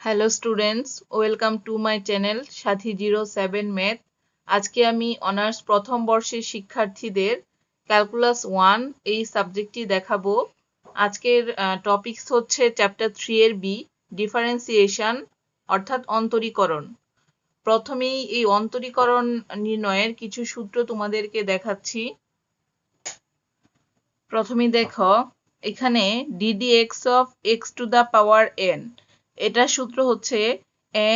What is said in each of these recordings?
Hello students, welcome to my channel Sathi 07 math. আজকে আমি honours প্রথম বর্ষের শিক্ষার্থীদের ক্যালকুলাস 1 এই সাবজেক্টটি দেখাবো। আজকের টপিকস হচ্ছে চ্যাপ্টার 3 এর বি, ডিফারেন্সিয়েশন অর্থাৎ অন্তরীকরণ। প্রথমেই এই অন্তরীকরণ নির্ণয়ের কিছু সূত্র তোমাদেরকে দেখাচ্ছি। প্রথমেই দেখো, এখানে ddx of x to the power n, এটার সূত্র হচ্ছে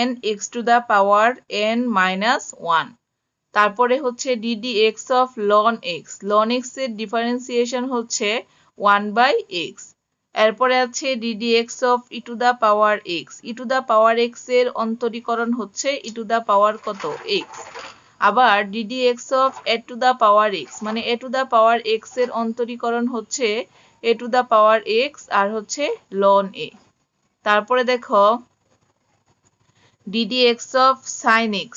n x to the power n মাইনাস 1। তারপরে হচ্ছে ddx অফ ln x এর ডিফারেন্সিয়েশন হচ্ছে 1 বাই x। এরপরে আছে ddx of e to the power x, e to the power x এর অন্তরীকরণ হচ্ছে e টু দা পাওয়ার কত x। আবার ddx of a to the power x, মানে a to the power x এর অন্তরীকরণ হচ্ছে a to the power x আর হচ্ছে ln a। তারপরে দেখো ddx অফ sin x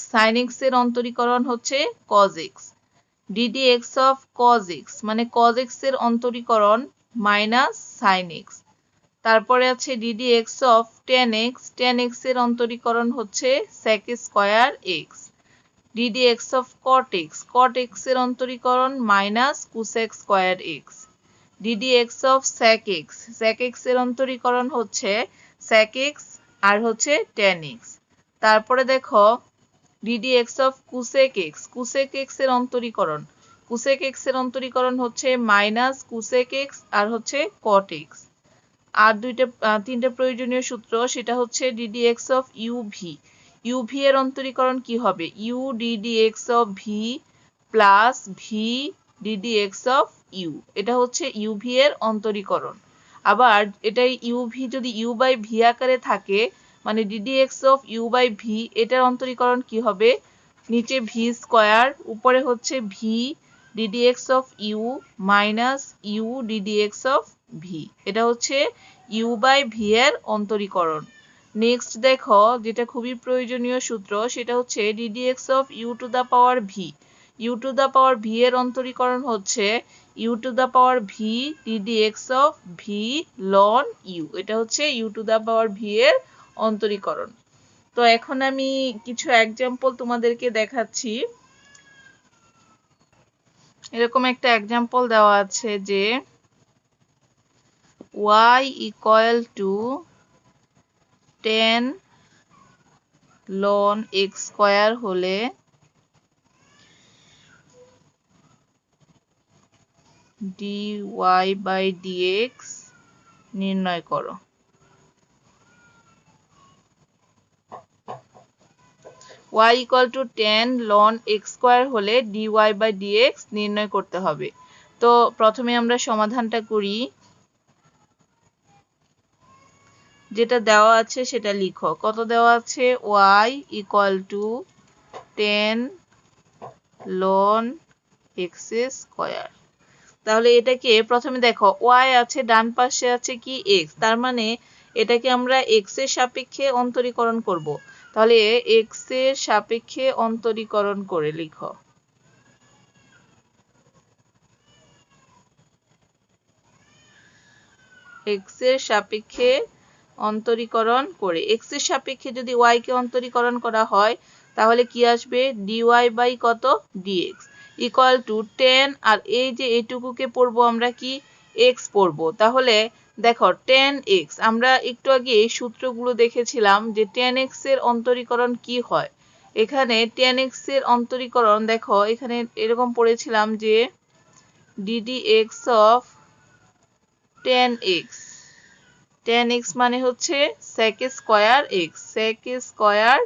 এর অন্তরীকরণ হচ্ছে cos x। ddx of cos x, মানে cos x এর অন্তরীকরণ মাইনাস sin x। তারপরে আছে ddx অফ tan x এর অন্তরীকরণ হচ্ছে sec square x। ddx of cot x এর অন্তরীকরণ minus cosec square x। ddx of sec x এর অন্তরীকরণ হচ্ছে sec x আর হচ্ছে tan x। তারপরে দেখো ddx of cosec x এর অন্তরীকরণ, cosec x এর অন্তরীকরণ হচ্ছে মাইনাস cosec x আর হচ্ছে cot x। আর তিনটা প্রয়োজনীয় সূত্র, সেটা হচ্ছে ddx of uv এর অন্তরীকরণ কি হবে, u ddx of v plus v ddx of u, এটা হচ্ছে uv এর অন্তরীকরণ। আবার এটাই uv যদি u বাই v আকারে থাকে, মানে ddx of u by v, এটার অন্তরীকরণ কি হবে, নিচে v স্কয়ার, উপরে হচ্ছে v ddx of u minus u ddx of v, এটা হচ্ছে u বাই v এর অন্তরীকরণ। নেক্সট দেখো, যেটা খুবই প্রয়োজনীয় সূত্র, সেটা হচ্ছে ddx of u to the power v, u to the power v এর অন্তরীকরণ হচ্ছে u to the power v ddx of v ln u, এটা হচ্ছে u to the power v এর অন্তরীকরণ। তো এখন আমি কিছু এক্সাম্পল তোমাদেরকে দেখাচ্ছি। এরকম একটা এক্সাম্পল দেওয়া আছে যে y equal to 10 ln x square হলে dy by dx নির্ণয় করো। y equal to 10 ln x square হলে dy by dx নির্ণয় করতে হবে। তো প্রথমে আমরা সমাধানটা করি। যেটা দেওয়া আছে সেটা লিখো। কত দেওয়া আছে, y equal to 10 ln x square. তাহলে এটাকে প্রথমে দেখো, y আছে, ডান পাশে আছে কি x, তার মানে এটাকে আমরা x এর সাপেক্ষে অন্তরীকরণ করব। তাহলে x এর সাপেক্ষে অন্তরীকরণ করে লিখো। x এর সাপেক্ষে অন্তরীকরণ করে, x এর সাপেক্ষে যদি y কে অন্তরীকরণ করা হয় তাহলে কি আসবে, dy বাই কত dx ইকুয়াল টু 10, আর এই যে এটুকুকে পড়বো আমরা কি x পড়বো। তাহলে দেখো 10x, আমরা একটু আগে এই সূত্রগুলো দেখেছিলাম যে 10x এর অন্তরীকরণ কি হয়। এখানে 10x এর অন্তরীকরণ দেখো, এখানে এরকম পড়েছিলাম যে ddx of 10x মানে হচ্ছে sec square x, sec square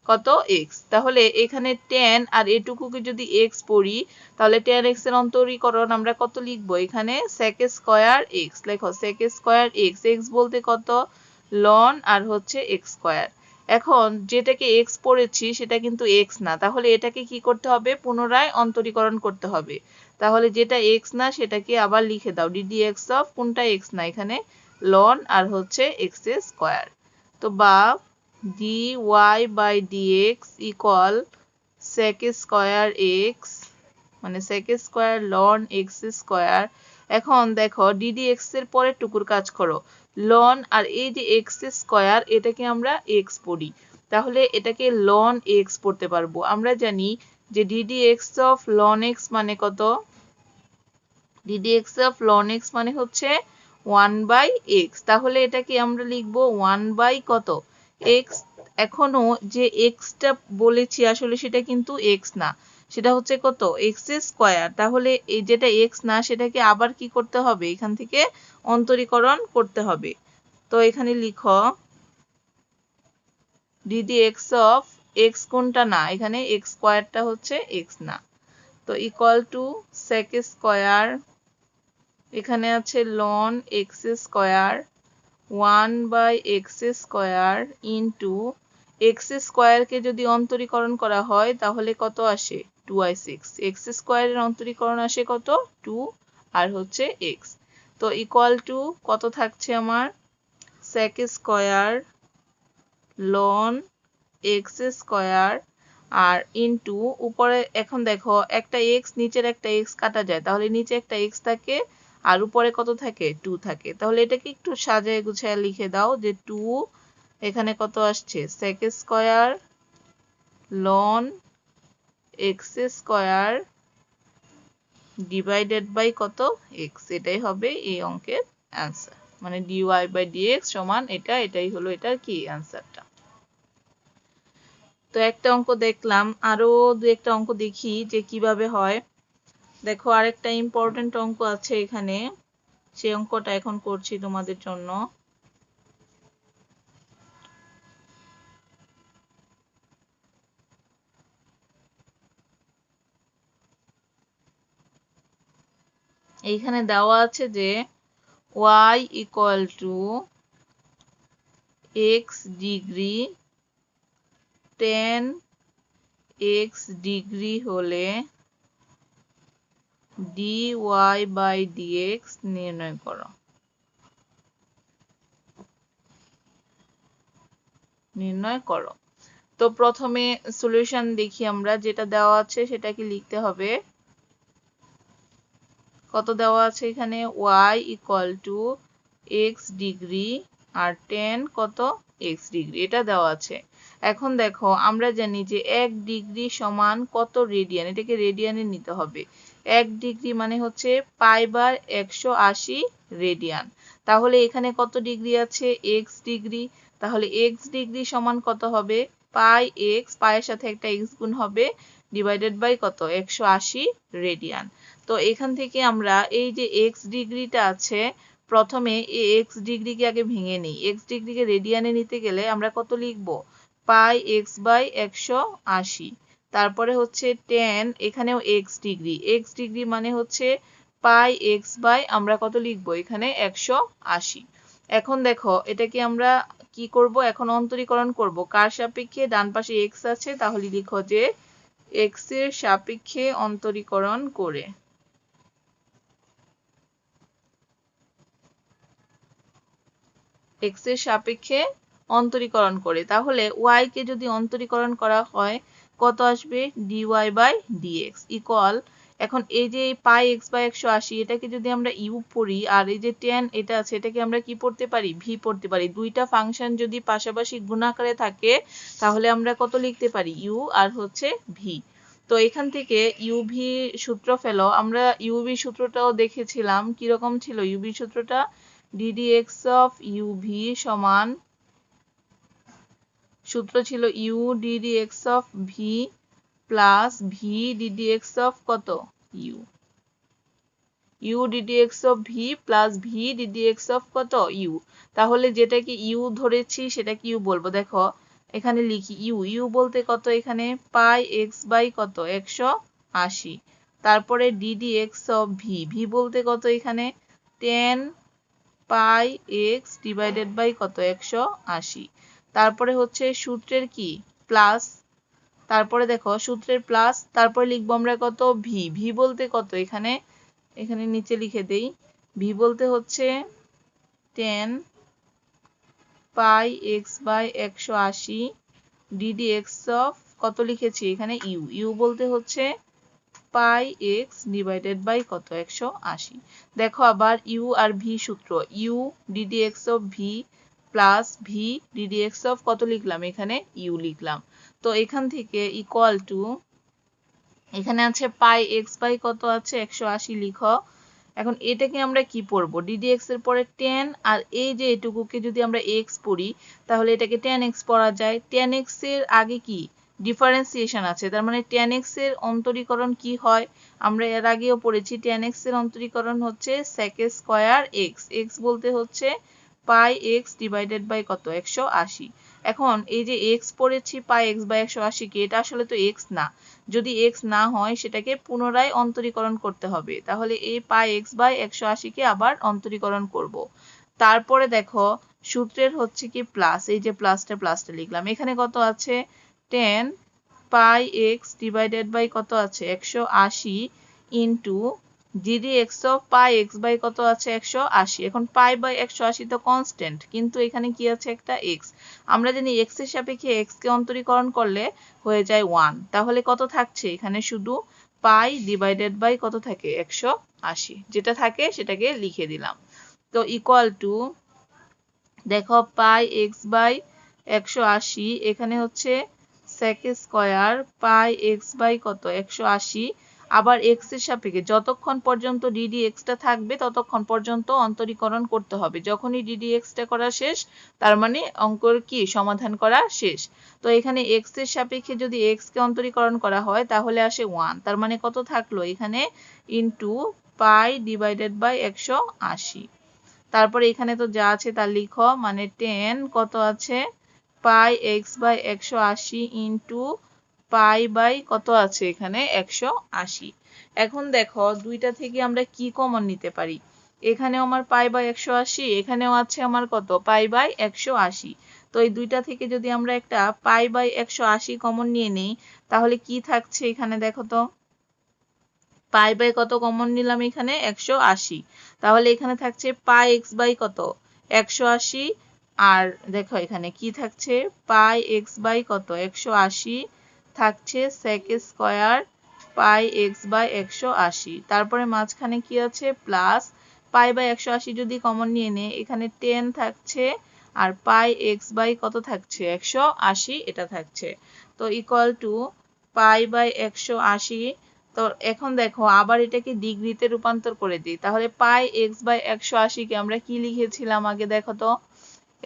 কত x। তাহলে এখানে 10 আর এটুকুকে যদি x পড়ি তাহলে 10x এর অন্তরীকরণ আমরা কত লিখবো, এখানে sec স্কয়ার x লেখো, sec স্কয়ার x, x বলতে কত ln আর হচ্ছে x স্কয়ার। এখন যেটাকে x পড়েছি সেটা কিন্তু x না, তাহলে এটাকে কি করতে হবে, পুনরায় অন্তরীকরণ করতে হবে। তাহলে যেটা x না সেটাকে আবার লিখে দাও, ddx of কোনটা x না, এখানে ln আর হচ্ছে x স্কয়ার। তো বা dy by dx equal sec square x, মানে sec square ln x square. এখন দেখো ddx এর পরের টুকুর কাজ করো, লন আর এই যে এক্স স্কয়ার এটাকে আমরা এক্স পড়ি, তাহলে এটাকে লন এক্স পড়তে পারবো। আমরা জানি যে DD x of loan x মানে কত, DD x of loan x মানে হচ্ছে 1/x, তাহলে এটাকে আমরা লিখবো 1/ কত এক্স। এখনো যে এক্সটা বলেছি আসলে সেটা কিন্তু এক্স না, সেটা হচ্ছে কত এক্স স্কয়ার। তাহলে এই যেটা এক্স না সেটাকে আবার কি করতে হবে, এখান থেকে অন্তরীকরণ করতে হবে। তো এখানে লিখো ডিডি এক্স অফ এক্স কোনটা না, এখানে এক্স স্কয়ারটা হচ্ছে এক্স না, তো ইকুয়াল টু সেক স্কয়ার, এখানে আছে ln x square 1/x square into x স্কয়ারকে যদি অন্তরীকরণ করা হয় তাহলে কত আসে 2i6, এক্স স্কয়ারের অন্তরীকরণ আসে কত 2 আর হচ্ছে x, তো ইকুয়াল টু কত থাকছে আমার sec square ln x square আর ইন্টু উপরে, এখন দেখো একটা x নিচের একটা x কাটা যায়, তাহলে নিচে একটা x থাকে আর উপরে কত থাকে 2 থাকে, তাহলে এটাকে একটু সাজায় গুছায় লিখে দাও যে 2 এখানে কত আসছে sec square ln x square divided by কত x, এটাই হবে এই অঙ্কের অ্যান্সার, মানে dy/dx সমান এটা, এটাই হলো এটার কি অ্যান্সারটা। তো একটা অঙ্ক দেখলাম, আরো দু একটা অঙ্ক দেখি যে কিভাবে হয়। দেখো আরেকটা ইম্পর্টেন্ট অঙ্ক আছে এখানে, সেই অঙ্কটা এখন করছি তোমাদের জন্য। এইখানে দেওয়া আছে যে y equal to x degree tan x degree হলে dy/dx নির্ণয় করো। তো প্রথমে সলিউশন দেখি আমরা, যেটা দেওয়া আছে সেটাকে লিখতে হবে। কত দেওয়া আছে এখানে y equal to x degree আর tan কত x ডিগ্রি, এটা দেওয়া আছে। এখন দেখো আমরা জানি যে 1 ডিগ্রি সমান কত রেডিয়ান, এটাকে রেডিয়ানে নিতে হবে। 1 ডিগ্রি মানে হচ্ছে π/180 রেডিয়ান, তাহলে এখানে কত ডিগ্রি আছে x ডিগ্রি, তাহলে x ডিগ্রি সমান কত হবে πx, পায়ের সাথে একটা x গুণ হবে ডিভাইডেড বাই কত 180 রেডিয়ান। তো এখান থেকে আমরা এই যে x ডিগ্রিটা আছে, প্রথমে এই x ডিগ্রিকে আগে ভেঙে নিই। x ডিগ্রিকে রেডিয়ানে নিতে গেলে আমরা কত লিখব πx/180, তারপরে হচ্ছে tan, এখানেও x ডিগ্রি, x ডিগ্রি মানে হচ্ছে πx বাই আমরা কত লিখব এখানে 180। এখন দেখো এটাকে আমরা কি করব, এখন অন্তরীকরণ করব কার সাপেক্ষে, ডান পাশে x আছে, তাহলে লিখো যে x এর সাপেক্ষে অন্তরীকরণ করে। x এর সাপেক্ষে অন্তরীকরণ করে, তাহলে y কে যদি অন্তরীকরণ করা হয় কত আসবে dy/dx ইকুয়াল, এখন এই যে πx/180 এটাকে যদি আমরা u পড়ি আর এই যে tan এটা আছে এটাকে আমরা কি পড়তে পারি v পড়তে পারি। দুইটা ফাংশন যদি পাশাপাশি গুণাকারে থাকে তাহলে আমরা কত লিখতে পারি u আর হচ্ছে v। তো এখান থেকে uv সূত্র ফেলো, আমরা uv সূত্রটাও দেখেছিলাম, কিরকম ছিল uv সূত্রটা, ddx of uv সমান, সূত্র ছিল u ddx of v plus v ddx of কত u ddx of v plus v ddx of কত u, তাহলে যেটাকে u ধরেছি সেটাকে u বলবো। দেখো এখানে লিখি u বলতে কত, এখানে πx বাই কত 180, তারপরে ddx of v বলতে কত, এখানে tan πx ডিভাইডেড বাই কত 180, তারপরে হচ্ছে সূত্রের কি প্লাস, তারপরে দেখো সূত্রের প্লাস, তারপরে লিখবো আমরা কত v বলতে কত, এখানে নিচে লিখে দেই, v বলতে হচ্ছে tan πx/180 ddx of কত লিখেছি এখানে u বলতে হচ্ছে পাই এক্স ডিভাইডেড বাই কত 180। দেখো আবার ইউ আর ভি সূত্র, u d d x of v plus v d d x of কত লিখলাম, এখানে ইউ লিখলাম। তো এখান থেকে ইকুয়াল টু, এখানে আছে পাই এক্স বাই কত আছে 180 লিখো। এখন এটাকে আমরা কি পড়বো, ডিডি এক্স এর পরে 10, আর এই যে এটুকুকে যদি আমরা এক্স পড়ি তাহলে এটাকে 10x পড়া যায়। 10x এর আগে কি ডিফারেন্সিয়েশন আছে, তার মানে 10x এর অন্তরীকরণ কি হয়, আমরা এর আগেও পড়েছি 10x এর অন্তরীকরণ হচ্ছে sec স্কয়ার x, x বলতে হচ্ছে পাই এক্স ডিভাইডেড বাই কত 180। এখন এই যে x পড়েছি পাই এক্স বাই 180 কে, এটা আসলে তো x না, যদি x না হয় সেটাকে পুনরায় অন্তরীকরণ করতে হবে, তাহলে এই পাই এক্স বাই 180 কে আবার অন্তরীকরণ করব। তারপরে দেখো সূত্রের হচ্ছে কি প্লাস, এই যে প্লাসটা লিখলাম, এখানে কত আছে 10 পাই এক্স ডিভাইডেড বাই কত আছে 180 into d d x of pi x by কত আছে 180। এখন পাই বাই 180 তো কনস্ট্যান্ট, কিন্তু এখানে কি আছে একটা এক্স, আমরা জানি এক্স এর সাপেক্ষে এক্স কে অন্তরীকরণ করলে হয়ে যায় 1, তাহলে কত থাকছে এখানে শুধু পাই ডিভাইডেড বাই কত থাকে 180, যেটা থাকে সেটাকে লিখে দিলাম। তো ইকুয়াল টু দেখো পাই এক্স বাই 180, এখানে হচ্ছে sec square pi x by কত 180, আবার এক্স এর সাপেক্ষে যতক্ষণ পর্যন্ত ডিডি এক্সটা থাকবে ততক্ষণ পর্যন্ত অন্তরীকরণ করতে হবে, যখনই ডিডি এক্সটা করা শেষ তার মানে অঙ্কের কি সমাধান করা শেষ। তো এখানে এক্স এর সাপেক্ষে যদি এক্স কে অন্তরীকরণ করা হয় তাহলে আসে 1, তার মানে কত থাকলো এখানে ইনটু পাই ডিভাইডেড বাই 180। তারপরে এখানে তো যা আছে তা লিখো, মানে 10 কত আছে pi x by 180 into pi by কত আছে এখানে 180। এখন দেখো দুইটা থেকে আমরা কি কমন নিতে পারি, এখানেও আমার পাই বাই 180, এখানেও আছে আমার কত পাই বাই 180। তো এই দুইটা থেকে যদি আমরা একটা পাই বাই 180 কমন নিয়ে নেই তাহলে কি থাকছে এখানে দেখো তো, পাই বাই কত কমন নিলাম এখানে 180, তাহলে এখানে থাকছে পাই এক্স বাই কত 180, আর দেখো এখানে কি থাকছে পাই এক্স বাই কত 180 থাকছে sec square pi x by 180, তারপরে মাঝখানে কি আছে প্লাস পাই বাই 180 যদি কমন নিয়ে নে এখানে 10 থাকছে, আর পাই এক্স বাই কত থাকছে 180 এটা থাকছে। তো ইকুয়াল টু পাই বাই 180। তো এখন দেখো আবার এটাকে ডিগ্রিতে রূপান্তর করে দিই, তাহলে পাই এক্স বাই 180 কে আমরা কি লিখেছিলাম আগে দেখো তো,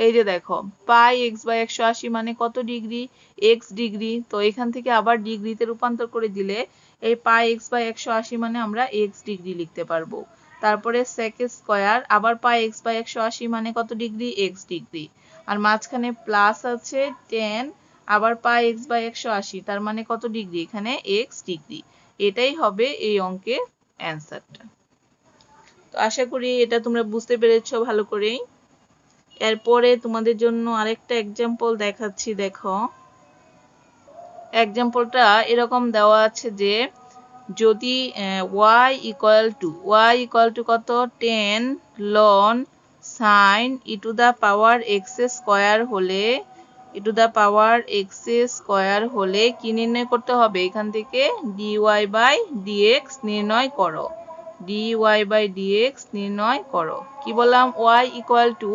এই যে দেখো পাই এক্স বাই 180 মানে কত ডিগ্রি, এক্স ডিগ্রি, তো এখান থেকে আবার ডিগ্রিতে রূপান্তর করে দিলে এই পাই এক্স বাই 180 মানে আমরা এক্স ডিগ্রি লিখতে পারবো। তারপরে sec স্কয়ার আবার পাই এক্স বাই 180 মানে কত ডিগ্রি, এক্স ডিগ্রি, আর মাঝখানে প্লাস আছে 10 আবার পাই এক্স বাই 180 তার মানে কত ডিগ্রি এখানে এক্স ডিগ্রি। এটাই হবে এই অঙ্কের অ্যান্সারটা। তো আশা করি এটা তোমরা বুঝতে পেরেছো ভালো করেই। এরপরে তোমাদের জন্য আরেকটা এক্সাম্পল দেখাচ্ছি, দেখো এক্সাম্পলটা এরকম দেওয়া আছে যে যদি y ইকুয়াল টু কত 10 ln sin e to the power x square হলে কি নির্ণয় করতে হবে, এখান থেকে dy বাই dx নির্ণয় করো, dy বাই dx নির্ণয় করো। কি বললাম, y equal to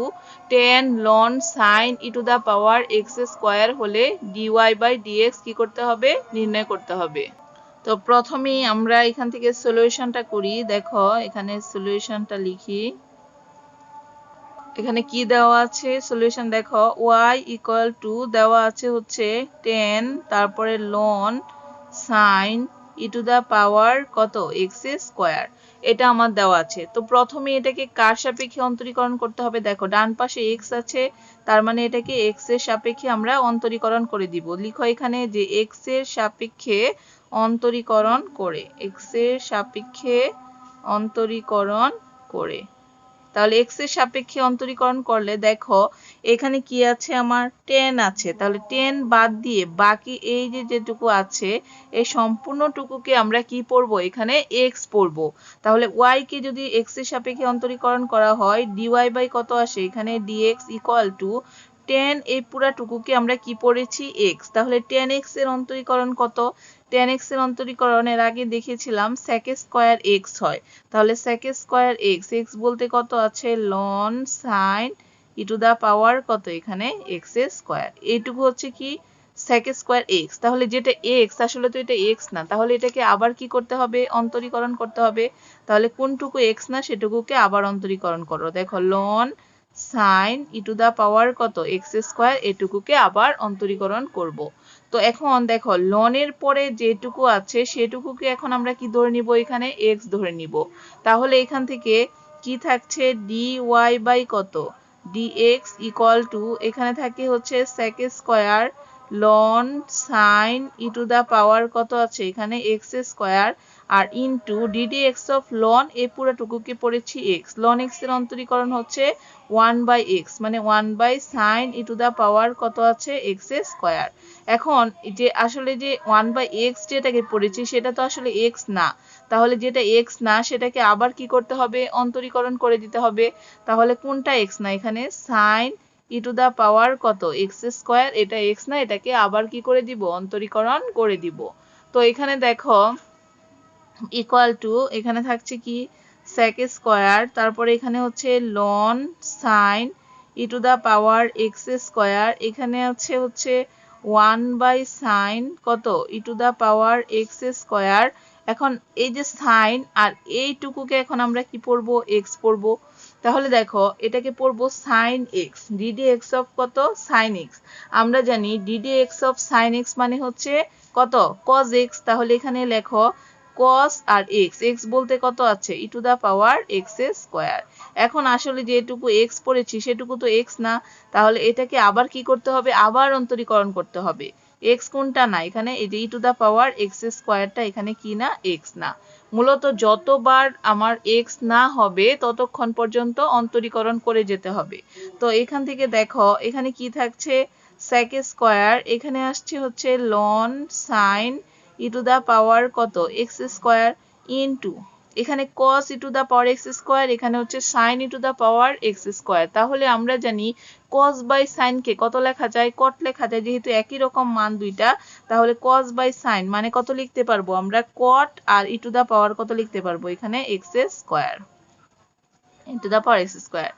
10 ln sin e to the power x square হলে dy বাই dx কি করতে হবে, নির্ণয় করতে হবে। তো প্রথমেই আমরা এখান থেকে সলিউশনটা করি, দেখো এখানে সলিউশনটা লিখি, এখানে কি দেওয়া আছে সলিউশন দেখো, y ইকুয়াল টু দেওয়া আছে হচ্ছে 10 তারপরে ln sin e to the power কত x স্কয়ার, এটা আমার দেওয়া আছে। তো প্রথমে এটাকে কার সাপেক্ষে অন্তরীকরণ করতে হবে, দেখো ডান পাশে x আছে তার মানে এটাকে x এর সাপেক্ষে আমরা অন্তরীকরণ করে দিব, লিখো এখানে যে x এর সাপেক্ষে অন্তরীকরণ করে, x এর সাপেক্ষে অন্তরীকরণ করে, তাহলে x এর সাপেক্ষে অন্তরীকরণ করলে দেখো এখানে কি আছে আমার 10 আছে, তাহলে 10 বাদ দিয়ে বাকি এই যে যেটুকু আছে এই সম্পূর্ণটুকুকে আমরা কি পড়বো, এখানে x পড়বো। তাহলে y কে যদি x এর সাপেক্ষে অন্তরীকরণ করা হয় dy বাই কত আসে, এখানে dx ইকুয়াল টু tan এই পুরাটুকুকে আমরা কি পড়েছি x, তাহলে tan x এর অন্তরীকরণ কত? tan x এর অন্তরীকরণ এর আগে দেখেছিলাম sec স্কয়ার x হয়, তাহলে sec স্কয়ার x, x বলতে কত আছে ln sin e to the power কত এখানে x স্কয়ার, এইটুকু হচ্ছে কি sec স্কয়ার x। তাহলে যেটা x আসলে তো এটা x না, তাহলে এটাকে আবার কি করতে হবে অন্তরীকরণ করতে হবে, তাহলে কোনটুকু x না সেটুকুকে আবার অন্তরীকরণ করো, দেখো ln sin e to the power কত x স্কয়ার, এটুকুকে আবার অন্তরীকরণ করব। তো এখন দেখো ln এর পরে যেটুকু আছে সেটুকুকে এখন আমরা কি ধরে নিব এখানে x ধরে নিব, তাহলে এখান থেকে কি থাকছে dy বাই কত dx ইকুয়াল টু এখানে থাকে হচ্ছে sec square ln sin e to the power কত আছে এখানে x স্কয়ার আর ইনটু ddx অফ ln এই পুরোটুকুকে পড়েছি x, ln x এর অন্তরীকরণ হচ্ছে 1/x মানে 1/sin e to the power কত আছে x স্কয়ার। এখন যে আসলে যে 1/x যেটাকে পড়েছি সেটা তো আসলে x না, তাহলে যেটা x না সেটাকে আবার কি করতে হবে অন্তরীকরণ করে দিতে হবে, তাহলে কোনটা x না এখানে sin e to the power কত x স্কয়ার, এটা x না, এটাকে আবার কি করে দিব অন্তরীকরণ করে দিব। তো এখানে দেখো ইকুয়াল টু এখানে থাকছে কি sec স্কয়ার, তারপরে এখানে হচ্ছে ln sin e to the power x square, এখানে আছে হচ্ছে 1/sin কত e to the power x square. এখন এই যে sin আর এইটুকুকে এখন আমরা কি পড়বো x পড়বো, তাহলে দেখো এটাকে পড়বো sin x ddx অফ কত sin x, আমরা জানি ddx অফ sin x মানে হচ্ছে কত cos x, তাহলে এখানে লেখো cos আর x, x বলতে কত আছে e to the power x square. এখন আসলে যেটুকু x পড়েছি সেটুকু তো x না, তাহলে এটাকে আবার কি করতে হবে আবার অন্তরীকরণ করতে হবে, x কোনটা না এখানে এই যে e to the power x স্কয়ারটা এখানে কি না x না, মূলত যতবার আমার x না হবে ততক্ষণ পর্যন্ত অন্তরীকরণ করে যেতে হবে। তো এখান থেকে দেখো এখানে কি থাকছে sec স্কয়ার, এখানে আসছে হচ্ছে ln sin e to the power কত x স্কয়ার ইনটু এখানে cos e to the power x square, এখানে হচ্ছে sin e to the power x square. তাহলে আমরা জানি cos বাই sin কে কত লেখা যায় cot লেখা যায়, যেহেতু একই রকম মান দুইটা, তাহলে cos বাই sin মানে কত লিখতে পারবো আমরা cot আর e টু দা পাওয়ার কত লিখতে পারবো এখানে x square into the power x square.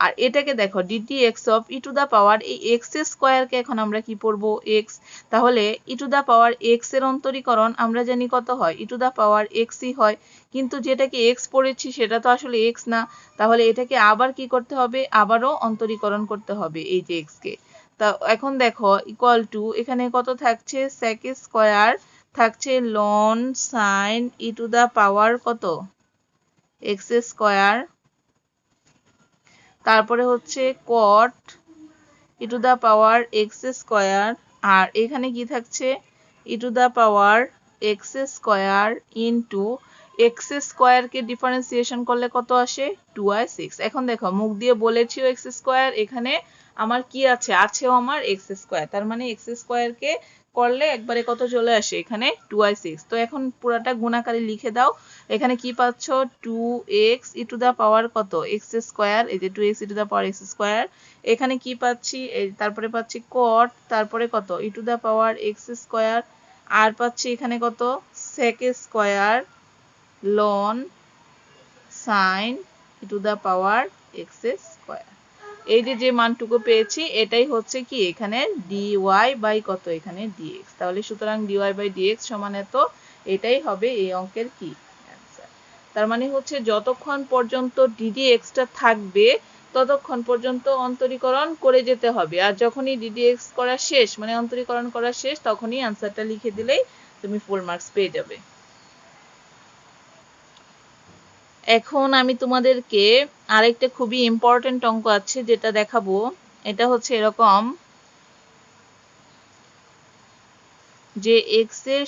আর এটাকে দেখো ddx of e to the power এই x স্কয়ার কে এখন আমরা কি পড়ব x, তাহলে e to the power x এর অন্তরীকরণ আমরা জানি কত হয় e to the power x ই হয়, কিন্তু যেটাকে x পড়েছি সেটা তো আসলে x না, তাহলে এটাকে আবার কি করতে হবে আবারও অন্তরীকরণ করতে হবে এই যে x কে। তা এখন দেখো ইকুয়াল টু এখানে কত থাকছে sec স্কয়ার থাকছে ln sin e to the power কত x স্কয়ার, তারপরে হচ্ছে cot e to the power x square, আর এখানে কি থাকছে e to the power x square into x square কে ডিফারেন্সিয়েশন করলে কত আসে 2i6। এখন দেখো মুখ দিয়ে বলেছিও x স্কয়ার, এখানে আমার কি আছে আছেও আমার x স্কয়ার, তার মানে x স্কয়ার কে করলে একবারে কত চলে আসে এখানে 2i6। তো এখন পুরাটা গুণাকারে লিখে দাও, এখানে কি পাচ্ছ 2x e to the power কত x স্কয়ার, এই যে 2x e to the power x square, এখানে কি পাচ্ছি এই তারপরে পাচ্ছি cot তারপরে কত e to the power x square, আর পাচ্ছি এখানে কত sec square ln sin e to the power x square. এই যে মানটুকু পেয়েছি এটাই হচ্ছে কি এখানে dy বাই কত এখানে dx, তাহলে সুতরাং dy বাই dx সমান এত, এটাই হবে এই অঙ্কের কি অ্যান্সার। তার মানে হচ্ছে যতক্ষণ পর্যন্ত ddx টা থাকবে ততক্ষণ পর্যন্ত অন্তরীকরণ করে যেতে হবে, আর যখনই ddx করা শেষ মানে অন্তরীকরণ করা শেষ তখনই অ্যান্সারটা লিখে দিলেই তুমি ফুল মার্কস পেয়ে যাবে। এখন আমি তোমাদেরকে আরেকটা খুবই ইম্পর্টেন্ট অঙ্ক আছে যেটা দেখাবো, এটা হচ্ছে এরকম যে x এর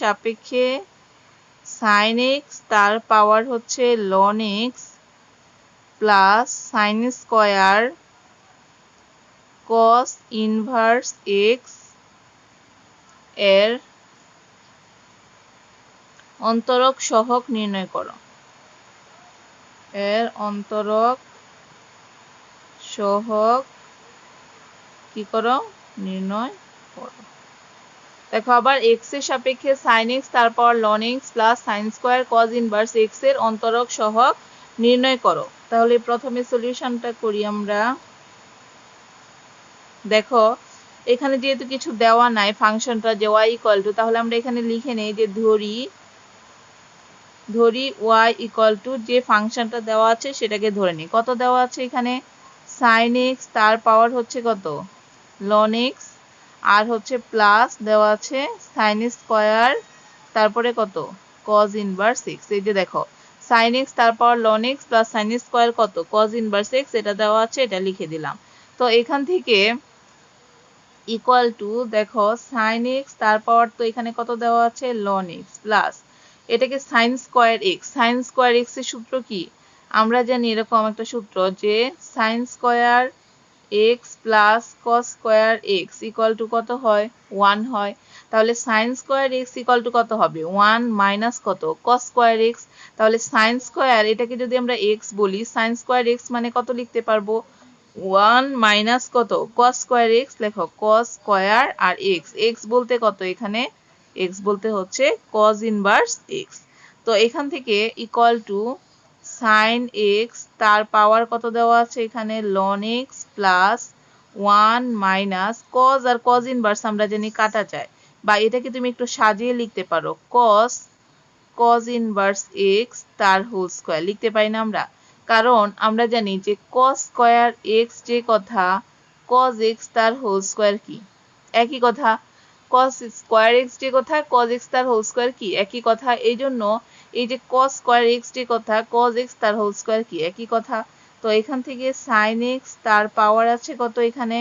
সাপেক্ষে sin x তার পাওয়ার হচ্ছে ln x plus sin square cos inverse x এর অন্তরক সহগ নির্ণয় করো। এর অন্তরক সহগ কি করো নির্ণয় করো। দেখো আবার x এর সাপেক্ষে sin x তারপর ln x plus sin square cos inverse x এর অন্তরক সহগ নির্ণয় করো। তাহলে প্রথমে সলিউশনটা করি আমরা। দেখো এখানে যেহেতু কিছু দেওয়া নাই ফাংশনটা যে y ইকুয়াল টু, তাহলে আমরা এখানে লিখে নেই যে ধরি y ইকুয়াল টু যে ফাংশনটা দেওয়া আছে সেটাকে ধরে নিই। কত দেওয়া আছে এখানে sin x তার পাওয়ার হচ্ছে কত ln x আর হচ্ছে প্লাস দেওয়া আছে sin স্কয়ার তারপরে কত cos ইনভার্স x। এই যে দেখো sin x তার পাওয়ার ln x plus sin square কত cos ইনভার্স x, এটা দেওয়া আছে, এটা লিখে দিলাম। তো এখান থেকে ইকুয়াল টু দেখো sin x তার পাওয়ার তো এখানে কত দেওয়া আছে ln x প্লাস এটাকে sin square x। sin square x এর সূত্র কি আমরা জানি এরকম একটা সূত্র যে sin square x plus cos square x equal to কত হয় 1 হয়। তাহলে sin square x equal to কত হবে 1 মাইনাস কত cos স্কয়ার x। তাহলে sin স্কয়ার এটাকে যদি আমরা x বলি sin স্কয়ার x মানে কত লিখতে পারবো 1 মাইনাস কত cos স্কয়ার x, লেখো cos স্কয়ার আর x, x বলতে কত এখানে x বলতে হচ্ছে cos ইনভার্স x। তো এখান থেকে ইকুয়াল টু sin x তার পাওয়ার কত দেওয়া আছে এখানে ln x plus 1 minus cos আর cos ইনভার্স আমরা জানি কাটা যায়, বা এটাকে তুমি একটু সাজিয়ে লিখতে পারো cos ইনভার্স x তার হোল স্কয়ার লিখতে পারি না আমরা, কারণ আমরা জানি যে cos স্কয়ার x যে কথা cos x তার হোল স্কয়ার কি একই কথা, cos স্কয়ার x যে কথা cos x তার হোল স্কয়ার কি একই কথা। এই জন্য এই যে cos স্কয়ার x যে কথা cos x তার হোল স্কয়ার কি একই কথা। তো এখান থেকে sin x তার পাওয়ার আছে কত এখানে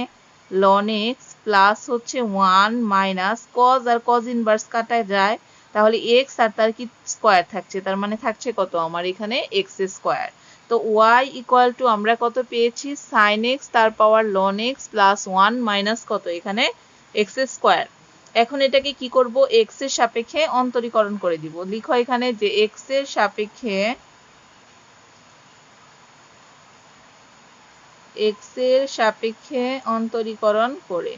ln x প্লাস হচ্ছে 1 মাইনাস cos আর cos ইনভার্স কাটা যায়, তাহলে x আর তার কি স্কয়ার থাকছে, তার মানে থাকছে কত আমার এখানে x স্কয়ার। তো y ইকুয়াল টু আমরা কত পেয়েছি sin x তার পাওয়ার ln x প্লাস 1 মাইনাস কত এখানে x স্কয়ার। এখন এটাকে কি করব x এর সাপেক্ষে অন্তরীকরণ করে দিব। লিখো এখানে যে x এর সাপেক্ষে অন্তরীকরণ করে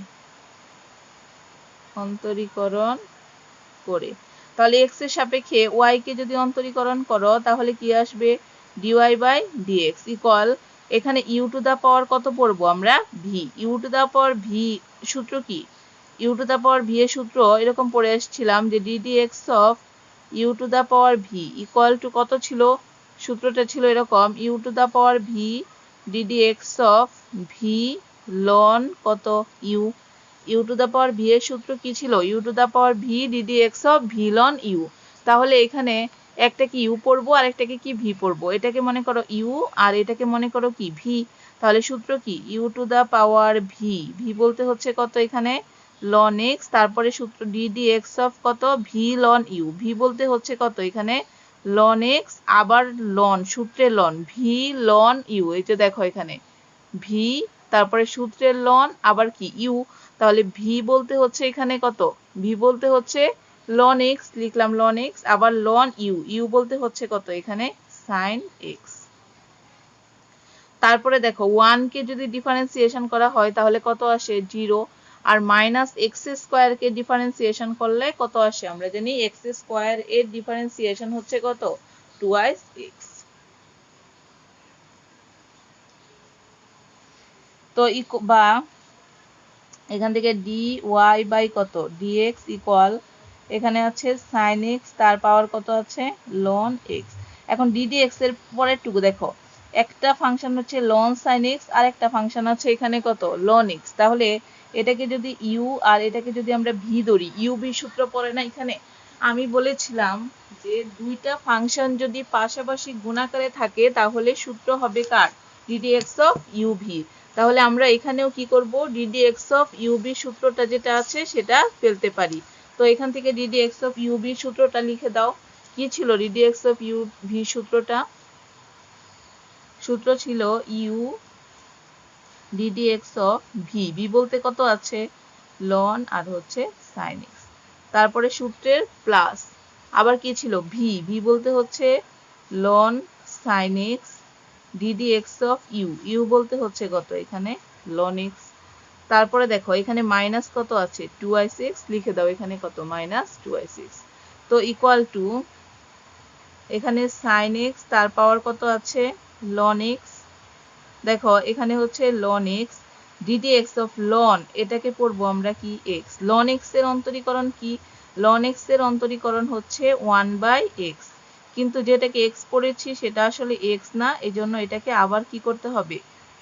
তাহলে x এর সাপেক্ষে y কে যদি অন্তরীকরণ করো তাহলে কি আসবে dy বাই dx ইকুয়াল এখানে u টু দা পাওয়ার কত পড়বো আমরা v, u to the power v সূত্র কি u to the power v এর সূত্র এরকম পড়ে আসছিলাম যে ddx of u to the power v equal to কত ছিল, সূত্রটা ছিল এরকম u to the power v ddx of v ln কত u to the power v এর সূত্র কি ছিল u to the power v ddx of v ln u। তাহলে এখানে একটা কি u পড়বো আর একটাকে কি v পড়বো, এটাকে মনে করো u আর এটাকে মনে করো কি v। তাহলে সূত্র কি u to the power v বলতে হচ্ছে কত এখানে ln x, তারপরে সূত্র ddx অফ কত v ln u, v বলতে হচ্ছে কত এখানে ln x আবার ln সূত্রের ln v ln u। এই যে দেখো এখানে v তারপরে সূত্রের ln আবার কি u, তাহলে v বলতে হচ্ছে এখানে কত v বলতে হচ্ছে ln x, লিখলাম ln x আবার ln u বলতে হচ্ছে কত এখানে sin x। তারপরে দেখো 1 কে যদি ডিফারেন্সিয়েশন করা হয় তাহলে কত আসে 0, আর মাইনাস x স্কয়ার কে ডিফারেন্সিয়েশন করলে কত আসে আমরা জানি x স্কয়ার এর ডিফারেন্সিয়েশন হচ্ছে কত 2x। তো বা এখান থেকে dy বাই কত dx ইকুয়াল এখানে আছে sin x তার পাওয়ার কত আছে ln x। এখন ddx এর পরের টুকু দেখো একটা ফাংশন হচ্ছে ln sin x আর একটা ফাংশন আছে এখানে কত ln x, তাহলে এটাকে যদি u আর এটাকে যদি আমরা v ধরি u v সূত্র পড়ে না এখানে, আমি বলেছিলাম যে দুইটা ফাংশন যদি পাশাপাশি গুণাকারে থাকে তাহলে সূত্র হবে কার ddx অফ uv। তাহলে আমরা এখানেও কি করব ddx অফ uv সূত্রটা যেটা আছে সেটা ফেলতে পারি। তো এখান থেকে ddx অফ uv সূত্রটা লিখে দাও, কি ছিল ddx অফ uv সূত্রটা, সূত্র ছিল u ddx অফ v বলতে কত আছে ln আর হচ্ছে sin x, তারপরে সূত্রের প্লাস আবার কি ছিল v বলতে হচ্ছে ln sin x ddx of u বলতে হচ্ছে কত এখানে ln x। তারপরে দেখো এখানে মাইনাস কত আছে 2i6, লিখে দাও এখানে কত মাইনাস 2i6। তো ইকুয়াল টু এখানে sin x তার পাওয়ার কত আছে ln x। দেখো এখানে হচ্ছে ln x ddx of ln, এটাকে পড়বো আমরা কি x। ln x এর অন্তরীকরণ কি, ln x এর অন্তরীকরণ হচ্ছে 1/x, কিন্তু যেটাকে x পড়েছি সেটা আসলে x না, এজন্য এটাকে আবার কি করতে হবে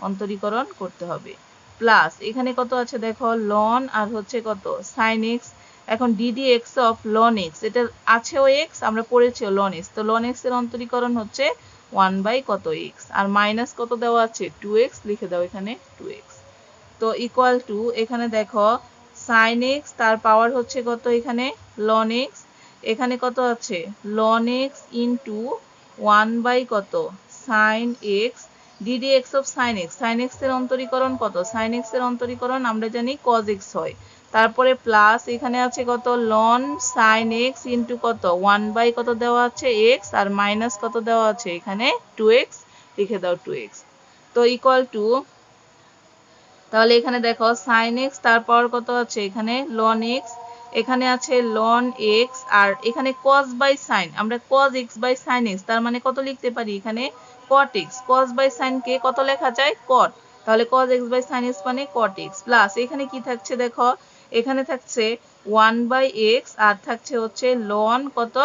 অন্তরীকরণ করতে হবে। প্লাস এখানে কত আছে দেখো ln আর হচ্ছে কত sin x। এখন ddx of ln x, এটা আছেও x, আমরা পড়েছি ln x, তো ln x এর অন্তরীকরণ হচ্ছে 1/কত x, আর মাইনাস কত দেওয়া আছে 2x, লিখে দাও এখানে 2x। তো ইকুয়াল টু এখানে দেখো sin x তার পাওয়ার হচ্ছে কত এখানে ln x, এখানে কত আছে ln x ইন্টু 1/কত sin x ddx of sin x। sin x এর অন্তরীকরণ কত, sin x এর অন্তরীকরণ আমরা জানি cos x হয়। তারপরে প্লাস এখানে আছে কত ln sin x ইন্টু কত 1/ কত দেওয়া আছে x, আর মাইনাস কত দেওয়া আছে এখানে 2x, লিখে দাও 2x। তো ইকুয়াল টু তাহলে এখানে দেখো sin x তার পাওয়ার কত আছে এখানে ln x, এখানে আছে ln x, আর এখানে cos বাই sin, আমরা cos x by sin x তার মানে কত লিখতে পারি এখানে cot x। cos by sin কে কত লেখা যায় cot, তাহলে cos x by sin x মানে cot x। প্লাস এখানে কি থাকছে দেখো এখানে থাকছে 1/x, আর থাকছে হচ্ছে ln কত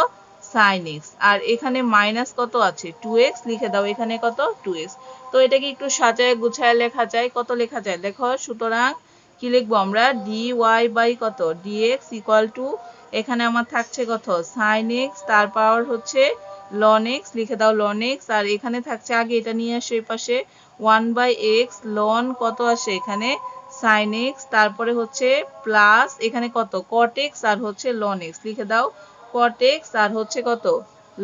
sin x, আর এখানে মাইনাস কত আছে 2x, লিখে দাও এখানে কত 2x। তো এটাকে একটু সাজায় গুছায় লেখা যায়, কত লেখা যায় দেখো, সুতরাং কি লিখবো আমরা dy বাই কত dx ইকুয়াল টু এখানে আমার থাকছে কত sin x তার পাওয়ার হচ্ছে ln x, লিখে দাও ln x, আর এখানে থাকছে আগে এটা নিয়ে আসো এই পাশে 1/x ln কত আসে এখানে sin x, তারপরে হচ্ছে প্লাস এখানে কত cot x আর হচ্ছে ln x, লিখে দাও cot x আর হচ্ছে কত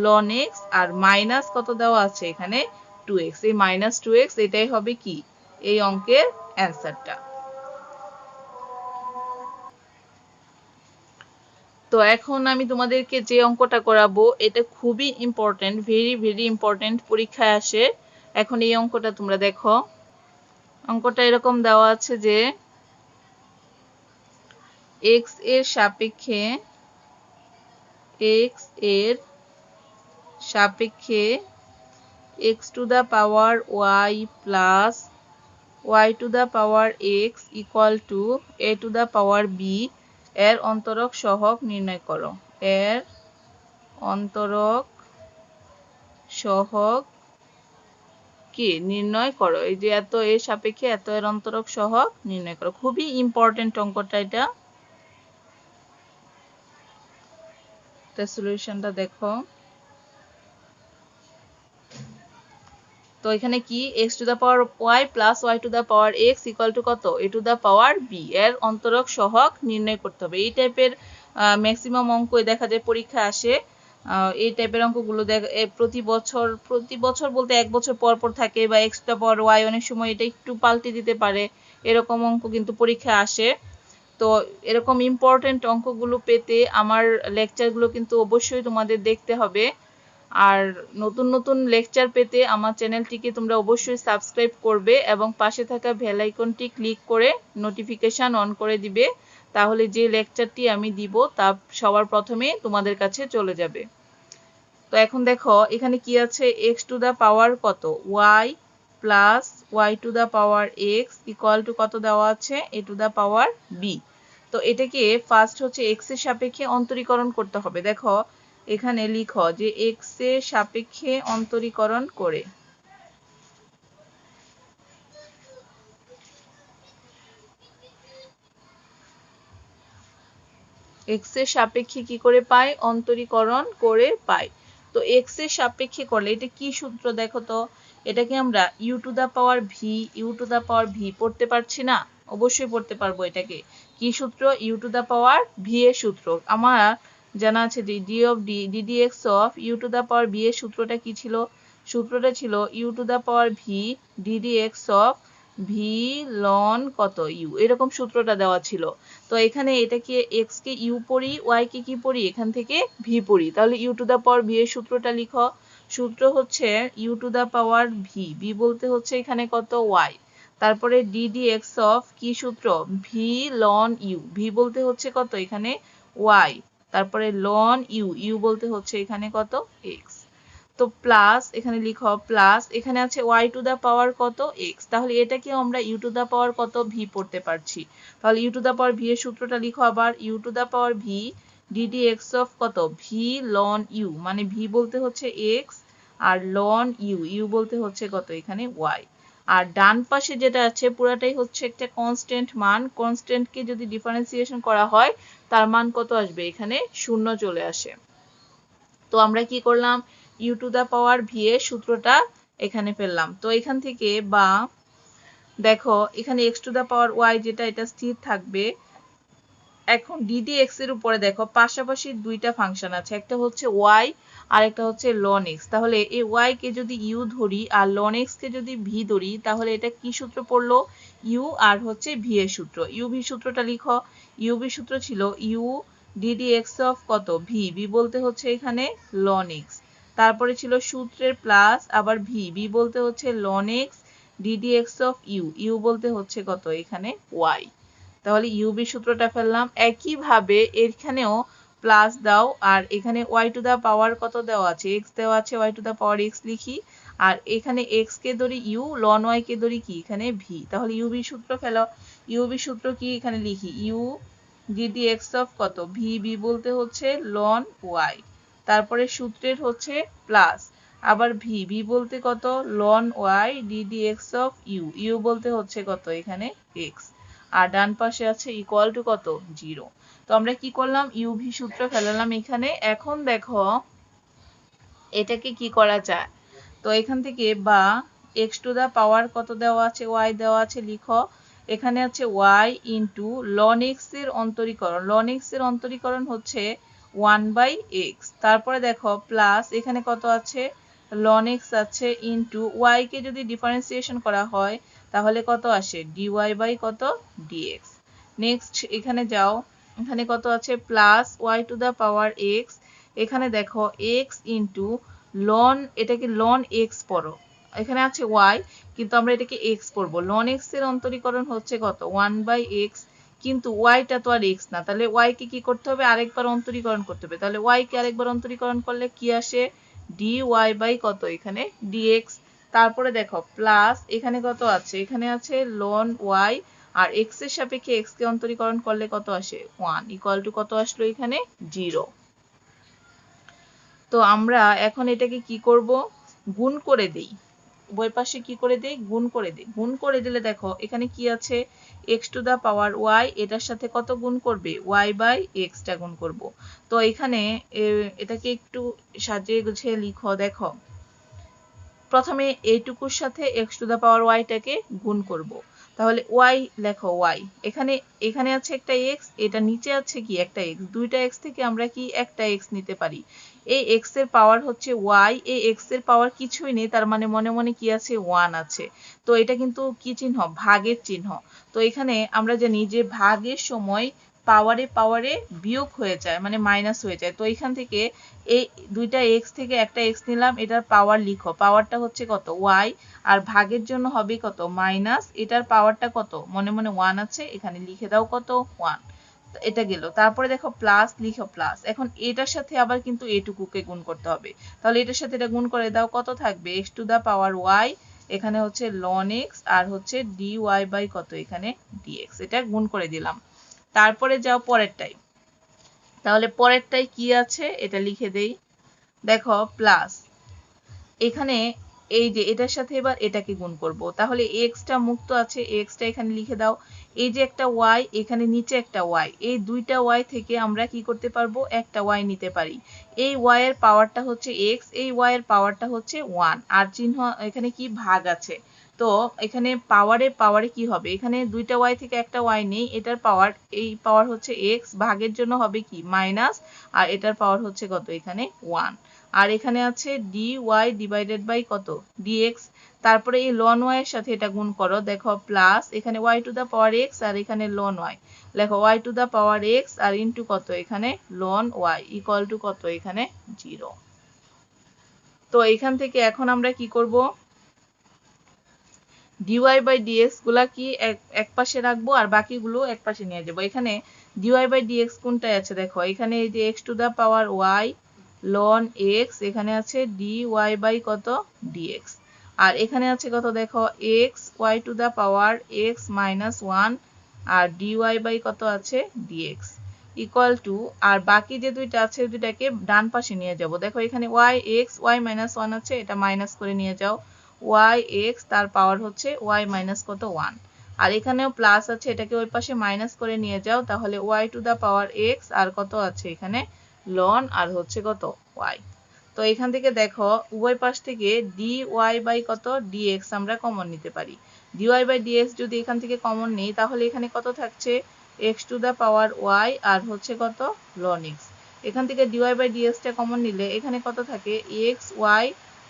ln x, আর মাইনাস কত দেওয়া আছে এখানে 2x, এই মাইনাস 2x এটাই হবে কি এই অঙ্কের অ্যান্সারটা। তো এখন আমি তোমাদেরকে যে অঙ্কটা করাবো এটা খুবই ইম্পর্টেন্ট, ভেরি ভেরি ইম্পর্টেন্ট, পরীক্ষায় আসে। এখন এই অঙ্কটা তোমরা দেখো, অঙ্কটা এরকম দেওয়া আছে যে x এর সাপেক্ষে x to the power y plus y to the power x equal to a to the power b এর অন্তরক সহগ নির্ণয় করো। এর অন্তরক সহগ কি নির্ণয় করো, এই যে এত এর সাপেক্ষে এত এর অন্তরক সহগ নির্ণয় করো। খুবই ইম্পর্টেন্ট অঙ্কটা এটা। তো সলিউশনটা দেখো, তো এখানে কি x to the power y plus y to the power x equal to কত a to the power b এর অন্তরক সহগ নির্ণয় করতে হবে। এই টাইপের ম্যাক্সিমাম অঙ্কই দেখা যায় পরীক্ষা আসে। এই টাইপের অঙ্কগুলো প্রতি বছর বলতে এক বছর পর পর থাকে, বা x to the power y অনেক সময় এটা একটু পাল্টে দিতে পারে, এরকম অঙ্ক কিন্তু পরীক্ষা আসে। তো এরকম ইম্পর্টেন্ট অঙ্কগুলো পেতে আমার লেকচারগুলো কিন্তু অবশ্যই তোমাদের দেখতে হবে। আর নতুন নতুন লেকচার পেতে আমার চ্যানেলটিকে তোমরা অবশ্যই সাবস্ক্রাইব করবে এবং পাশে থাকা বেল আইকনটি ক্লিক করে নোটিফিকেশন অন করে দিবে, তাহলে যে লেকচারটি আমি দিব তা সবার প্রথমে তোমাদের কাছে চলে যাবে। তো এখন দেখো এখানে কি আছে x টু দা পাওয়ার কত y plus y to the power x equal to কত দেওয়া আছে a to the power b। তো এটাকে ফার্স্ট হচ্ছে x এর সাপেক্ষে অন্তরীকরণ করতে হবে। দেখো এখানে লিখো যে x এর সাপেক্ষে অন্তরীকরণ করে, x এর সাপেক্ষে কি করে পাই অন্তরীকরণ করে পাই। তো x এর সাপেক্ষে করলে এটা কি সূত্র দেখো তো, এটাকে আমরা u to the power v পড়তে পারছি না, অবশ্যই পড়তে পারবো। এটাকে কি সূত্র u to the power v এর সূত্র আমার জানা আছে যে ddx of u to the power v এর সূত্রটা কি ছিল, সূত্রটা ছিল u to the power v ddx of v ln কত u, এরকম সূত্রটা দেওয়া ছিল। তো এখানে এটাকে x কে u পড়ি, y কে কি পড়ি এখান থেকে v পড়ি, তাহলে u to the power v এর সূত্রটা লিখো। সূত্র হচ্ছে u to the power v, v বলতে হচ্ছে এখানে কত ওয়াই, তারপরে ডিডি এক্স অফ কি সূত্র ভি লন ইউ, ভি বলতে হচ্ছে কত এখানে ওয়াই, তারপরে লন ইউ, ইউ বলতে হচ্ছে এখানে কত এক্স। তো প্লাস এখানে লিখো প্লাস এখানে আছে ওয়াই টু দা পাওয়ার কত এক্স, তাহলে এটাকে আমরা ইউ টু দা পাওয়ার কত ভি পড়তে পারছি। তাহলে u to the power v এর সূত্রটা লিখো আবার u to the power v d d x of কত ভি লন ইউ, মানে ভি বলতে হচ্ছে এক্স আর লন ইউ, ইউ বলতে হচ্ছে কত এখানে ওয়াই। আর ডান পাশে যেটা আছে পুরাটাই হচ্ছে একটা কনস্ট্যান্ট মান, কনস্ট্যান্টকে যদি ডিফারেন্সিয়েশন করা হয় তার মান কত আসবে এখানে শূন্য চলে আসে। তো আমরা কি করলাম u to the power v এর সূত্রটা এখানে ফেললাম। তো এখান থেকে বা দেখো এখানে x to the power y যেটা এটা স্থির থাকবে। এখন ডিডি এক্স এর উপরে দেখো পাশাপাশি দুইটা ফাংশন আছে, একটা হচ্ছে ওয়াই আর একটা হচ্ছে লন এক্স। তাহলে এই ওয়াই কে যদি ইউ ধরি আর লন এক্স কে যদি ভি ধরি তাহলে এটা কি সূত্র পড়লো ইউ আর হচ্ছে ভি এর সূত্র। ইউ ভি সূত্রটা লিখো, ইউ ভি সূত্র ছিল ইউ ডিডি এক্স অফ কত ভি, ভি বলতে হচ্ছে এখানে লন এক্স, তারপরে ছিল সূত্রের প্লাস আবার ভি, ভি বলতে হচ্ছে ln x d d x of u, u বলতে হচ্ছে কত এখানে ওয়াই। তাহলে ইউবি সূত্রটা ফেললাম। একইভাবে এখানেও প্লাস দাও আর এখানে ওয়াই টু দা পাওয়ার কত দেওয়া আছে এক্স দেওয়া আছে, y to the power x লিখি আর এখানে এক্স কে ধরি ইউ লন ওয়াই কে ধরি কি এখানে ভি। তাহলে ইউবি সূত্র ফেলো, ইউবি সূত্র কি এখানে লিখি ইউ ডিডি এক্স অফ কত ভি, ভি বলতে হচ্ছে লন ওয়াই, তারপরে সূত্রের হচ্ছে প্লাস আবার ভি, ভি বলতে কত ln y d d x of u, u বলতে হচ্ছে কত এখানে এক্স, আর ডান পাশে আছে ইকুয়াল টু কত 0। তো আমরা কি করলাম ইউভি সূত্র ফেলালাম এখানে। এখন দেখো এটাকে কি করা যায়, তো এখান থেকে বা এক্স টু দা পাওয়ার কত দেওয়া আছে ওয়াই দেওয়া আছে লিখো, এখানে আছে ওয়াই ইন্টু লন এক্স এর অন্তরীকরণ, লন এক্স এর অন্তরীকরণ হচ্ছে 1/x, তারপরে দেখো প্লাস এখানে কত আছে লন এক্স আছে ইন্টু ওয়াই কে যদি ডিফারেন্সিয়েশন করা হয় তাহলে কত আসে ডিওয়াই বাই কত ডিএক্স। নেক্সট এখানে যাও, এখানে কত আছে plus y to the power x, এখানে দেখো এক্স ইন্টু লন, এটাকে লন এক্স পড়ো, এখানে আছে ওয়াই কিন্তু আমরা এটাকে এক্স পড়বো, লন এক্স এর অন্তরীকরণ হচ্ছে কত 1/x, কিন্তু ওয়াইটা তো আর এক্স না, তাহলে ওয়াই কে কি করতে হবে আরেকবার অন্তরীকরণ করতে হবে, তাহলে ওয়াই কে আরেকবার অন্তরীকরণ করলে কি আসে ডি ওয়াই বাই কত এখানে ডিএক্স। তারপরে দেখো প্লাস এখানে কত আছে এখানে আছে লন ওয়াই আর এক্স এর সাপেক্ষে এক্স কে অন্তরীকরণ করলে কত আসে 1 ইকুয়াল টু কত আসলো এখানে 0। তো আমরা এখন এটাকে কি করব গুণ করে দেই, উভয় পাশে কি করে দেই গুণ করে দেই, গুণ করে দিলে দেখো এখানে কি আছে x to the power y, এটার সাথে কত গুণ করবে ওয়াই বাই এক্স টা গুণ করব। তো এখানে এটাকে একটু সাজিয়ে গুছিয়ে লিখো, দেখো প্রথমে এইটুকুর সাথে এক্স টু দা পাওয়ার ওয়াইটাকে গুণ করব, তাহলে ওয়াই লেখো ওয়াই, এখানে এখানে আছে একটা এক্স, এটা নিচে আছে কি একটা এক্স, দুইটা এক্স থেকে আমরা কি একটা এক্স নিতে পারি, এই এক্স এর পাওয়ার হচ্ছে ওয়াই, এই এক্স এর পাওয়ার কিছুই নেই তার মানে মনে মনে কি আছে 1 আছে, তো এটা কিন্তু কি চিহ্ন ভাগের চিহ্ন। তো এখানে আমরা জানি যে ভাগের সময় পাওয়ারে পাওয়ারে বিয়োগ হয়ে যায় মানে মাইনাস হয়ে যায়, তো এখান থেকে এই দুইটা এক্স থেকে একটা এক্স নিলাম, এটার পাওয়ার লিখো, পাওয়ারটা হচ্ছে কত ওয়াই আর ভাগের জন্য হবে কত মাইনাস, এটার পাওয়ারটা কত মনে মনে 1 আছে, এখানে লিখে দাও কত 1, এটা গেল। তারপরে দেখো প্লাস লিখো প্লাস, এখন এটার সাথে আবার কিন্তু এটুকুকে গুণ করতে হবে, তাহলে এটার সাথে এটা গুণ করে দাও কত থাকবে x to the power y, এখানে হচ্ছে লন এক্স আর হচ্ছে ডি ওয়াই বাই কত এখানে ডিএক্স, এটা গুণ করে দিলাম। তারপরে যাও পরেরটাই, তাহলে পরেরটাই কি আছে এটা লিখে দেই, দেখো প্লাস এখানে এই যে এটার সাথে এবার এটাকে গুণ করব, তাহলে এক্সটা মুক্ত আছে এক্সটা এখানে লিখে দাও, এই যে একটা ওয়াই এখানে নিচে একটা ওয়াই, এই দুইটা ওয়াই থেকে আমরা কি করতে পারবো একটা ওয়াই নিতে পারি, এই ওয়াই এর পাওয়ারটা হচ্ছে এক্স, এই ওয়াই এর পাওয়ারটা হচ্ছে 1 আর চিহ্ন এখানে কি ভাগ আছে, তো এখানে পাওয়ারে পাওয়ারে কি হবে এখানে দুইটা ওয়াই থেকে একটা ওয়াই নেই, এটার পাওয়ার এই পাওয়ার হচ্ছে এক্স, ভাগের জন্য হবে কি মাইনাস আর এটার পাওয়ার হচ্ছে কত এখানে 1, আর এখানে আছে ডি ওয়াই ডিভাইডেড বাই কত ডিএক্স, তারপরে এই লন ওয়াই এর সাথে এটা গুণ করো, দেখো প্লাস এখানে y to the power x আর এখানে লন ওয়াই, লেখো y to the power x আর ইন্টু কত এখানে লন ওয়াই ইকুয়াল টু কত এখানে 0। তো এখান থেকে এখন আমরা কি করব, dy বাই dx গুলা কি এক পাশে রাখবো আর বাকিগুলো এক পাশে নিয়ে যাব। এখানে dy বাই dx কোনটায় আছে দেখো, এখানে এই যে x to the power y ln x, এখানে আছে dy বাই কত dx, আর এখানে আছে কত দেখো x y to the power x minus 1 আর dy বাই কত আছে dx ইকুয়াল টু, আর বাকি যে দুইটা আছে দুইটাকে ডান পাশে নিয়ে যাব। দেখো এখানে x y মাইনাস 1 আছে, এটা মাইনাস করে নিয়ে যাও, y(x) তার পাওয়ার হচ্ছে y মাইনাস কত 1, আর এখানেও প্লাস আছে, এটাকে ওই পাশে মাইনাস করে নিয়ে যাও, তাহলে y to the power x আর কত আছে এখানে ln আর হচ্ছে কত y। তো এখান থেকে দেখো উভয় পাশ থেকে dy বাই কত dx আমরা কমন নিতে পারি। dy বাই dx যদি এখান থেকে কমন নেই তাহলে এখানে কত থাকছে x to the power y আর হচ্ছে কত ln x। এখান থেকে dy বাই dx টা কমন নিলে এখানে কত থাকে x y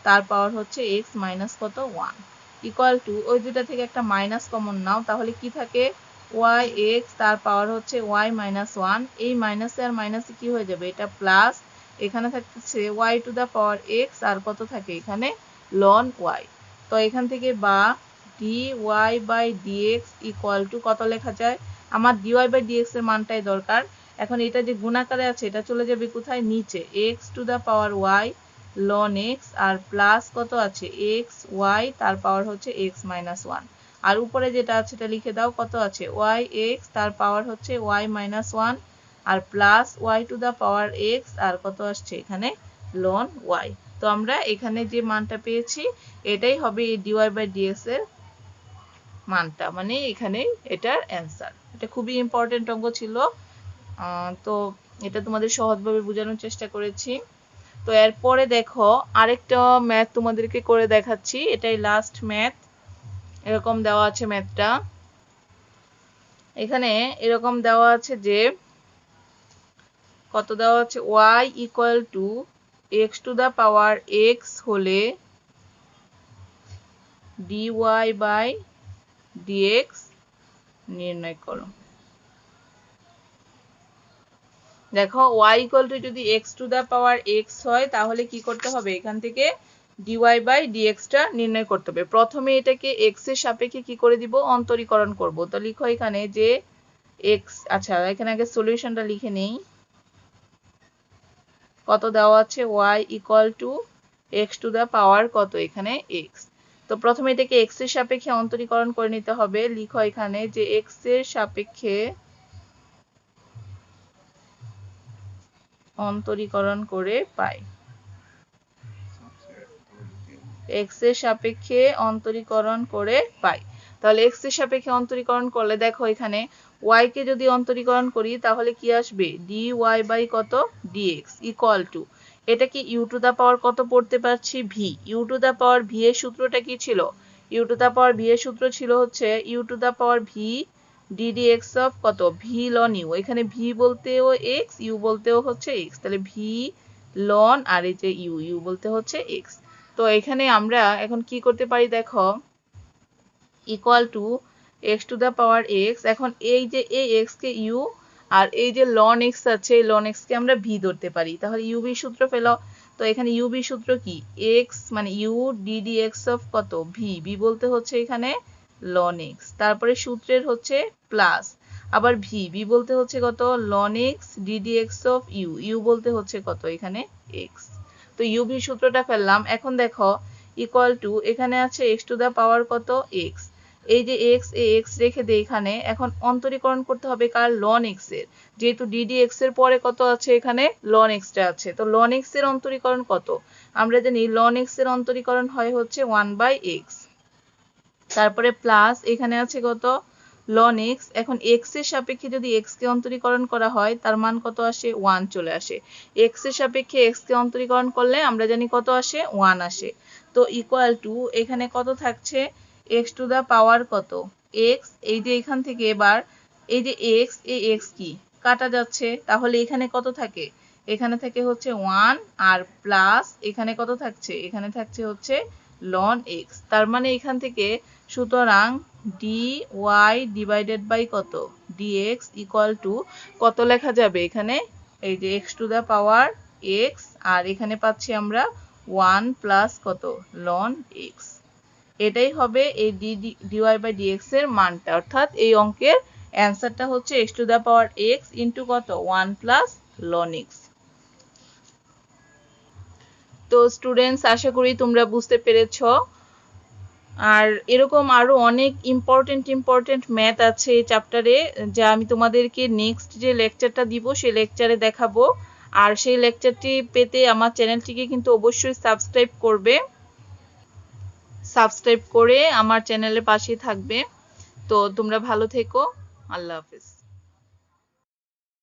তার পাওয়ার হচ্ছে x মাইনাস কত 1 ইকুয়াল টু, ওই দুটা থেকে একটা মাইনাস কমন নাও, তাহলে কি থাকে y(x) তার পাওয়ার হচ্ছে y মাইনাস 1, এই মাইনাসে আর মাইনাসে কি হয়ে যাবে, এটা প্লাস, এখানে থাকছে y to the power x আর কত থাকে এখানে ln y। তো এখান থেকে বা dy by dx equal to কত লেখা যায়, আমার dy বাই dx এর মানটাই দরকার। এখন এটা যে গুণাকারে আছে এটা চলে যাবে কোথায় নিচে, x to the power y ln x আর প্লাস কত আছে x y তার পাওয়ার হচ্ছে x মাইনাস 1, আর উপরে যেটা আছে এটা লিখে দাও, কত আছে y(x) তার পাওয়ার হচ্ছে y মাইনাস 1 আর plus y to the power x আর কত আসছে এখানে ln y। তো আমরা এখানে যে মানটা পেয়েছি এটাই হবে এই dy বাই dx এর মানটা, মানে এখানে এটার অ্যান্সার। এটা খুবই ইম্পর্টেন্ট অঙ্ক ছিল, তো এটা তোমাদের সহজভাবে বোঝানোর চেষ্টা করেছি। তো এরপরে দেখো আরেকটা ম্যাথ তোমাদেরকে করে দেখাচ্ছি, এটাই লাস্ট ম্যাথ। এরকম দেওয়া আছে ম্যাথটা, এখানে এরকম দেওয়া আছে যে কত দেওয়া আছে y equal to x to the power x হলে dy বাই dx নির্ণয় করো। দেখো y ইকুয়াল টু যদি x to the power x হয় তাহলে কি করতে হবে, এখান থেকে dy বাই dx টা নির্ণয় করতে হবে। প্রথমে এটাকে x এর সাপেক্ষে কি করে দিব, অন্তরীকরণ করব। তো লিখো এখানে যে x, আচ্ছা এখানে আগে সলিউশনটা লিখে নেই, কত দেওয়া আছে y equal to x to the power কত এখানে x। তো প্রথমে এটাকে x এর সাপেক্ষে অন্তরীকরণ করে নিতে হবে, লিখো এখানে যে x এর সাপেক্ষে অন্তরীকরণ করে পাই, x এর সাপেক্ষে অন্তরীকরণ করে পাই। তাহলে x এর সাপেক্ষে অন্তরীকরণ করলে দেখো এখানে y কে যদি অন্তরীকরণ করি তাহলে কি আসবে dy বাই কত dx ইকুয়াল টু, এটা কি u টু দা পাওয়ার কত পড়তে পারছি v, u to the power v এর সূত্রটা কি ছিল, u to the power v এর সূত্র ছিল হচ্ছে u to the power v ddx of কত v ln u, এখানে v বলতেও x u বলতেও হচ্ছে x, তাহলে v ln আর এই যে u, u বলতে হচ্ছে x। তো এখানে আমরা এখন কি করতে পারি দেখো equal to x to the power x, এখন এই যে এই x কে u আর এই যে ln x আছে এই ln x কে আমরা v ধরতে পারি, তাহলে u v সূত্র ফেলো। তো এখানে u v সূত্র কি x মানে u ddx অফ কত v, v বলতে হচ্ছে এখানে ln x, তারপরে সূত্রের হচ্ছে প্লাস আবার v, v বলতে হচ্ছে কত ln x ddx of u, u বলতে হচ্ছে কত এখানে x। তো u v সূত্রটা ফেললাম, এখন দেখো ইকুয়াল টু এখানে আছে x টু দা পাওয়ার কত x, এই যে x এই x রেখে দেই এখানে, এখন অন্তরীকরণ করতে হবে কার ln x এর, যেহেতু ddx এর পরে কত আছে এখানে ln x টা আছে, তো ln x এর অন্তরীকরণ কত, আমরা জানি ln x এর অন্তরীকরণ হয় হচ্ছে 1/x, তারপরে প্লাস এখানে আছে কত ln x, এখন x এর সাপেক্ষে যদি x কে অন্তরীকরণ করা হয় তার মান কত আসে 1 চলে আসে, x এর সাপেক্ষে x কে অন্তরীকরণ করলে আমরা জানি কত আসে 1 আসে। তো ইকুয়াল টু এখানে কত থাকছে x টু দা পাওয়ার কত x, এই যে এখান থেকে এবার এই যে x এই x কি কাটা যাচ্ছে, তাহলে এখানে কত থাকে এখানে থেকে হচ্ছে 1 আর প্লাস এখানে কত থাকছে এখানে থাকছে হচ্ছে ln x, তার মানে এখান থেকে সুতরাং dy ডিভাইডেড বাই কত dx ইকুয়াল টু কত লেখা যাবে এখানে এই যে x to the power x আর এখানে পাচ্ছি আমরা 1 প্লাস কত ln x, এটাই হবে এই dy বাই dx এর মানটা, অর্থাৎ এই অঙ্কের অ্যান্সারটা হচ্ছে x to the power x into কত 1 প্লাস ln x। তো স্টুডেন্টস, আশা করি তোমরা বুঝতে পেরেছো। আর এরকম আরো অনেক ইম্পর্টেন্ট ম্যাথ আছে এই চ্যাপ্টারে, যা আমি তোমাদেরকে নেক্সট যে লেকচারটা দিব সেই লেকচারে দেখাবো। আর সেই লেকচারটি পেতে আমার চ্যানেলটিকে কিন্তু অবশ্যই সাবস্ক্রাইব করবে, সাবস্ক্রাইব করে আমার চ্যানেলের পাশে থাকবে। তো তোমরা ভালো থেকো, আল্লাহ হাফেজ।